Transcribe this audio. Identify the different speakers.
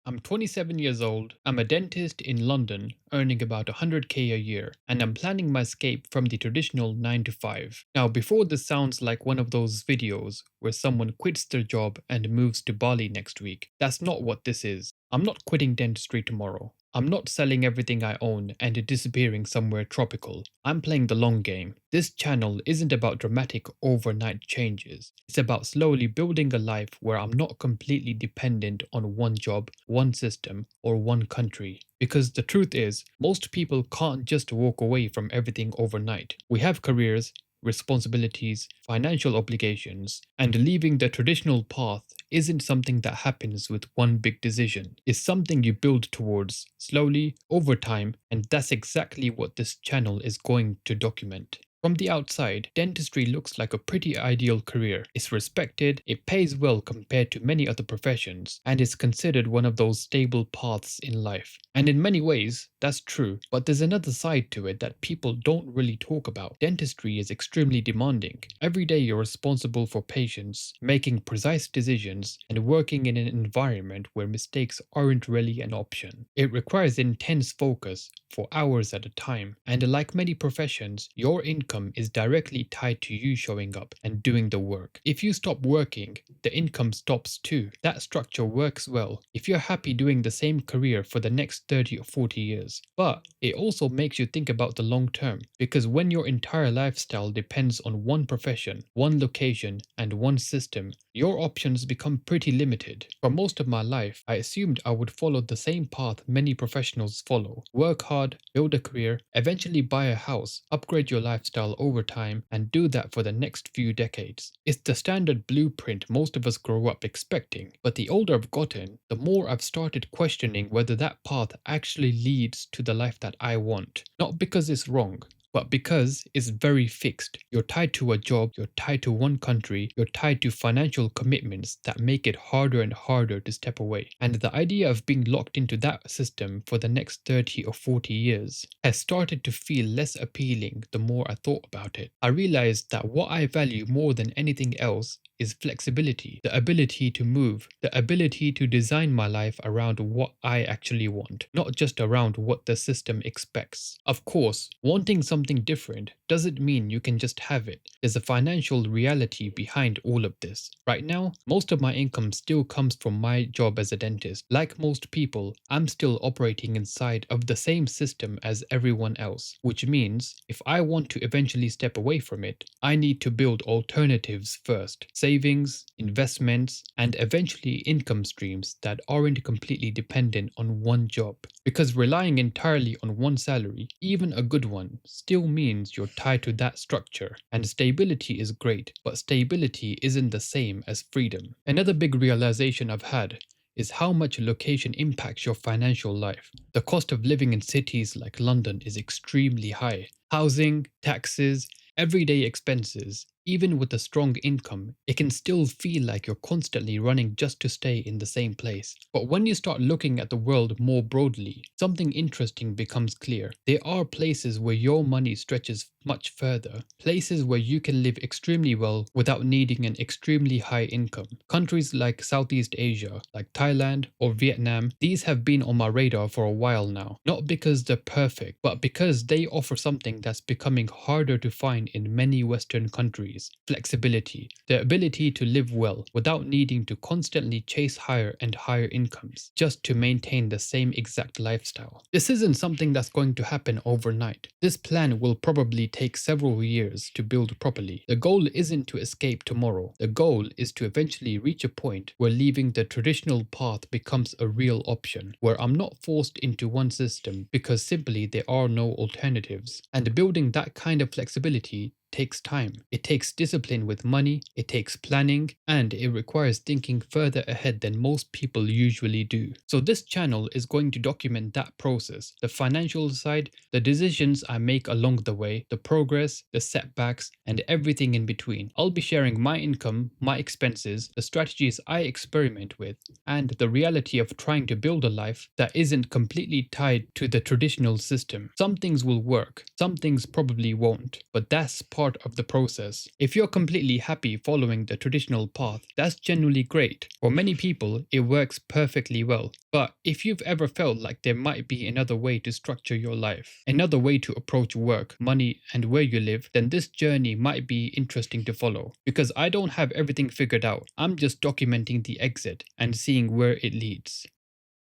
Speaker 1: I'm 27 years old, I'm a dentist in London, earning about 100k a year, and I'm planning my escape from the traditional 9 to 5. Now, before this sounds like one of those videos where someone quits their job and moves to Bali next week, that's not what this is. I'm not quitting dentistry tomorrow. I'm not selling everything I own and disappearing somewhere tropical. I'm playing the long game. This channel isn't about dramatic overnight changes. It's about slowly building a life where I'm not completely dependent on one job, one system, or one country. Because the truth is, most people can't just walk away from everything overnight. We have careers, responsibilities, financial obligations, and leaving the traditional path isn't something that happens with one big decision. It's something you build towards slowly over time, and that's exactly what this channel is going to document. From the outside, dentistry looks like a pretty ideal career. It's respected, it pays well compared to many other professions, and is considered one of those stable paths in life. And in many ways, that's true, but there's another side to it that people don't really talk about. Dentistry is extremely demanding. Every day you're responsible for patients, making precise decisions, and working in an environment where mistakes aren't really an option. It requires intense focus for hours at a time, and like many professions, your income is directly tied to you showing up and doing the work. If you stop working, the income stops too. That structure works well if you're happy doing the same career for the next 30 or 40 years. But it also makes you think about the long term, because when your entire lifestyle depends on one profession, one location, and one system, your options become pretty limited. For most of my life, I assumed I would follow the same path many professionals follow: work hard, build a career, eventually buy a house, upgrade your lifestyle over time, and do that for the next few decades. It's the standard blueprint most of us grow up expecting, but the older I've gotten, the more I've started questioning whether that path actually leads to the life that I want. Not because it's wrong, but because it's very fixed. You're tied to a job, you're tied to one country, you're tied to financial commitments that make it harder and harder to step away. And the idea of being locked into that system for the next 30 or 40 years has started to feel less appealing the more I thought about it. I realized that what I value more than anything else is flexibility, the ability to move, the ability to design my life around what I actually want, not just around what the system expects. Of course, wanting something different doesn't mean you can just have it. There's a financial reality behind all of this. Right now, most of my income still comes from my job as a dentist. Like most people, I'm still operating inside of the same system as everyone else, which means if I want to eventually step away from it, I need to build alternatives first. Savings, investments, and eventually income streams that aren't completely dependent on one job. Because relying entirely on one salary, even a good one, still means you're tied to that structure. And stability is great, but stability isn't the same as freedom. Another big realization I've had is how much location impacts your financial life. The cost of living in cities like London is extremely high. Housing, taxes, everyday expenses. Even with a strong income, it can still feel like you're constantly running just to stay in the same place. But when you start looking at the world more broadly, something interesting becomes clear. There are places where your money stretches much further, places where you can live extremely well without needing an extremely high income. Countries like Southeast Asia, like Thailand or Vietnam, these have been on my radar for a while now. Not because they're perfect, but because they offer something that's becoming harder to find in many Western countries: flexibility, the ability to live well without needing to constantly chase higher and higher incomes just to maintain the same exact lifestyle. This isn't something that's going to happen overnight. This plan will probably take several years to build properly. The goal isn't to escape tomorrow. The goal is to eventually reach a point where leaving the traditional path becomes a real option, where I'm not forced into one system because simply there are no alternatives. And building that kind of flexibility takes time. It takes discipline with money, it takes planning, and it requires thinking further ahead than most people usually do. So this channel is going to document that process, the financial side, the decisions I make along the way, the progress, the setbacks, and everything in between. I'll be sharing my income, my expenses, the strategies I experiment with, and the reality of trying to build a life that isn't completely tied to the traditional system. Some things will work, some things probably won't, but that's part part of the process. If you're completely happy following the traditional path, that's genuinely great. For many people, it works perfectly well. But if you've ever felt like there might be another way to structure your life, another way to approach work, money, and where you live, then this journey might be interesting to follow. Because I don't have everything figured out, I'm just documenting the exit and seeing where it leads.